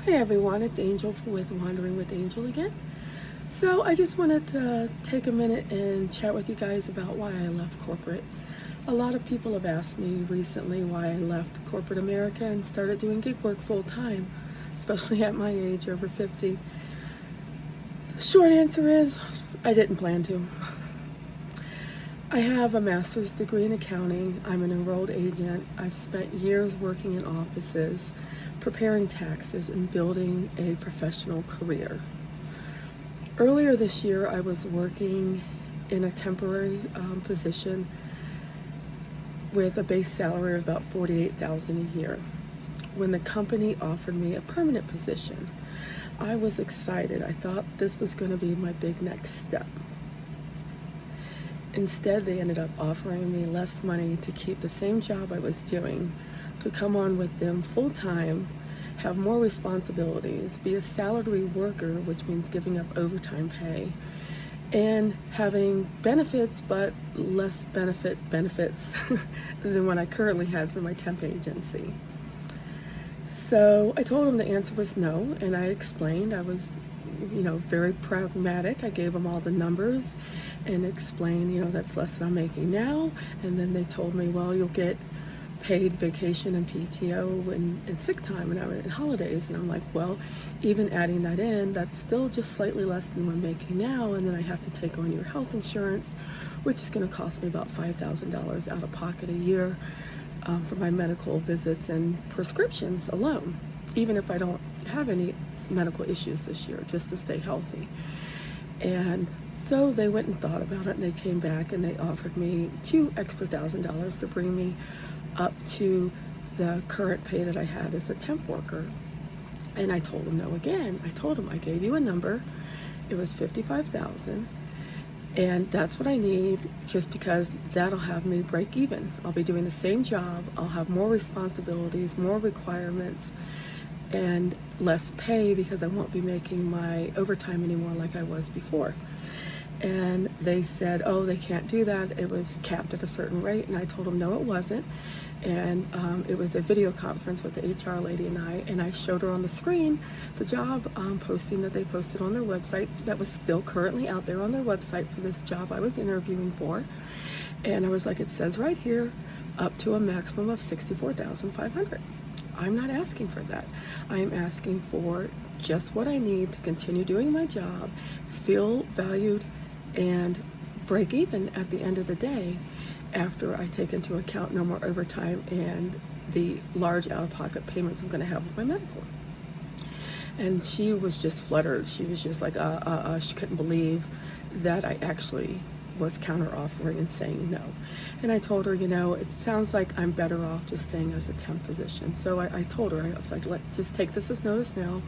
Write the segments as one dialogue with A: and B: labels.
A: Hi everyone, it's Angel with Wandering with Angel again. So I just wanted to take a minute and chat with you guys about why I left corporate. A lot of people have asked me recently why I left corporate America and started doing gig work full time, especially at my age, over 50. The short answer is I didn't plan to. I have a master's degree in accounting. I'm an enrolled agent. I've spent years working in offices, preparing taxes, and building a professional career. Earlier this year, I was working in a temporary position with a base salary of about $48,000 a year. When the company offered me a permanent position, I was excited. I thought this was going to be my big next step. Instead, they ended up offering me less money to keep the same job I was doing, to come on with them full time, have more responsibilities, be a salaried worker, which means giving up overtime pay, and having benefits, but less benefits than what I currently had through my temp agency. So I told them the answer was no, and I explained. I was very pragmatic. I gave them all the numbers and explained, that's less than I'm making now. And then they told me, well, you'll get paid vacation and PTO and sick time and holidays. And I'm like, well, even adding that in, that's still just slightly less than what I'm making now. And then I have to take on your health insurance, which is going to cost me about $5,000 out of pocket a year for my medical visits and prescriptions alone, even if I don't have any medical issues this year, just to stay healthy. And so they went and thought about it, and they came back and they offered me $2 extra thousand to bring me up to the current pay that I had as a temp worker. And I told them no again. I told them I gave you a number. It was $55,000, and that's what I need, just because that'll have me break even. I'll be doing the same job. I'll have more responsibilities, more requirements, and less pay because I won't be making my overtime anymore like I was before. And they said, oh, they can't do that. It was capped at a certain rate. And I told them, no, it wasn't. And it was a video conference with the HR lady and I showed her on the screen the job posting that they posted on their website that was still currently out there on their website for this job I was interviewing for. And I was like, it says right here, up to a maximum of $64,500. I'm not asking for that. I am asking for just what I need to continue doing my job, feel valued, and break even at the end of the day, after I take into account no more overtime and the large out-of-pocket payments I'm going to have with my medical. And she was just fluttered. She was just like, she couldn't believe that I actually was counter-offering and saying no. And I told her, it sounds like I'm better off just staying as a temp position. So I told her, I was like, just take this as notice now.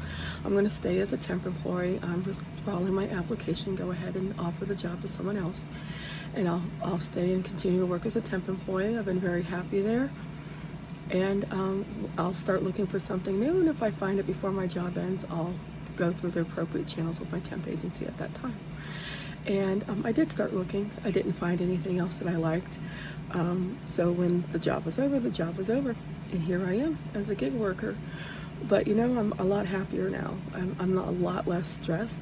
A: I'm going to stay as a temp employee. I'm just following my application. Go ahead and offer the job to someone else. And I'll stay and continue to work as a temp employee. I've been very happy there. And I'll start looking for something new. And if I find it before my job ends, I'll go through the appropriate channels with my temp agency at that time. And I did start looking. I didn't find anything else that I liked. So when the job was over, the job was over. And here I am as a gig worker. But I'm a lot happier now. I'm a lot less stressed.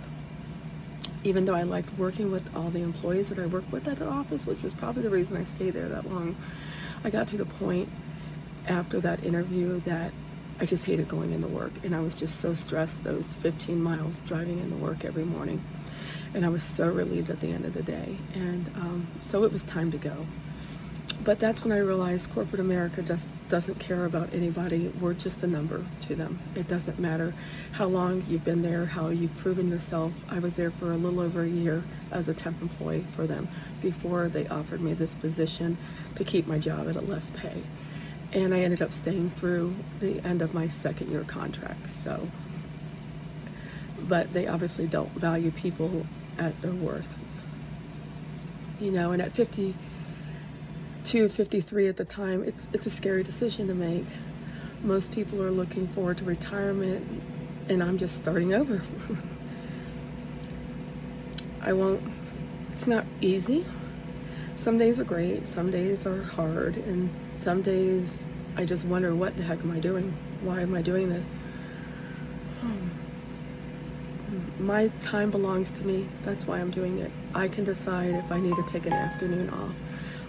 A: Even though I liked working with all the employees that I worked with at the office, which was probably the reason I stayed there that long, I got to the point after that interview that I just hated going into work. And I was just so stressed, those 15 miles driving into work every morning. And I was so relieved at the end of the day. And so it was time to go. But that's when I realized corporate America just doesn't care about anybody. We're just a number to them. It doesn't matter how long you've been there, how you've proven yourself. I was there for a little over a year as a temp employee for them before they offered me this position to keep my job at a less pay. And I ended up staying through the end of my second year contract. But they obviously don't value people at their worth. And at 52, 53 at the time, it's a scary decision to make. Most people are looking forward to retirement, and I'm just starting over. It's not easy. Some days are great, some days are hard, and some days I just wonder, what the heck am I doing? Why am I doing this? My time belongs to me. That's why I'm doing it. I can decide if I need to take an afternoon off.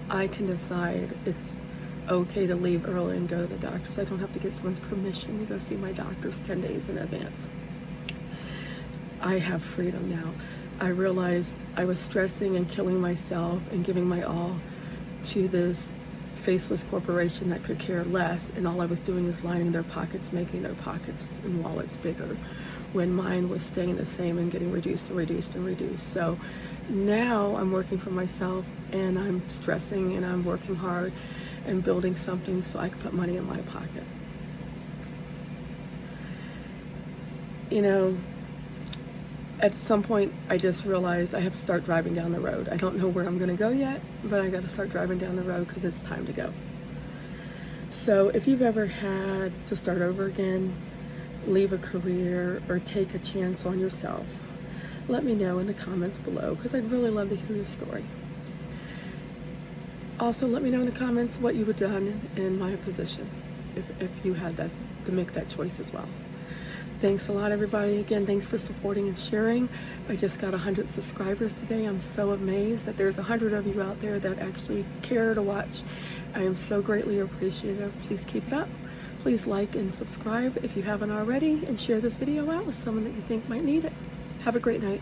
A: I can decide it's okay to leave early and go to the doctors. I don't have to get someone's permission to go see my doctors 10 days in advance. I have freedom now. I realized I was stressing and killing myself and giving my all to this faceless corporation that could care less, and all I was doing is lining their pockets, making their pockets and wallets bigger, when mine was staying the same and getting reduced and reduced and reduced. So now I'm working for myself, and I'm stressing and I'm working hard and building something so I can put money in my pocket. You know, at some point I just realized I have to start driving down the road. I don't know where I'm going to go yet, but I got to start driving down the road because it's time to go. So if you've ever had to start over again, leave a career, or take a chance on yourself, let me know in the comments below, because I'd really love to hear your story. Also, let me know in the comments what you would have done in my position if you had that to make that choice as well. Thanks a lot, everybody. Again, thanks for supporting and sharing. I just got 100 subscribers today. I'm so amazed that there's 100 of you out there that actually care to watch. I am so greatly appreciative. Please keep it up. Please like and subscribe if you haven't already, and share this video out with someone that you think might need it. Have a great night.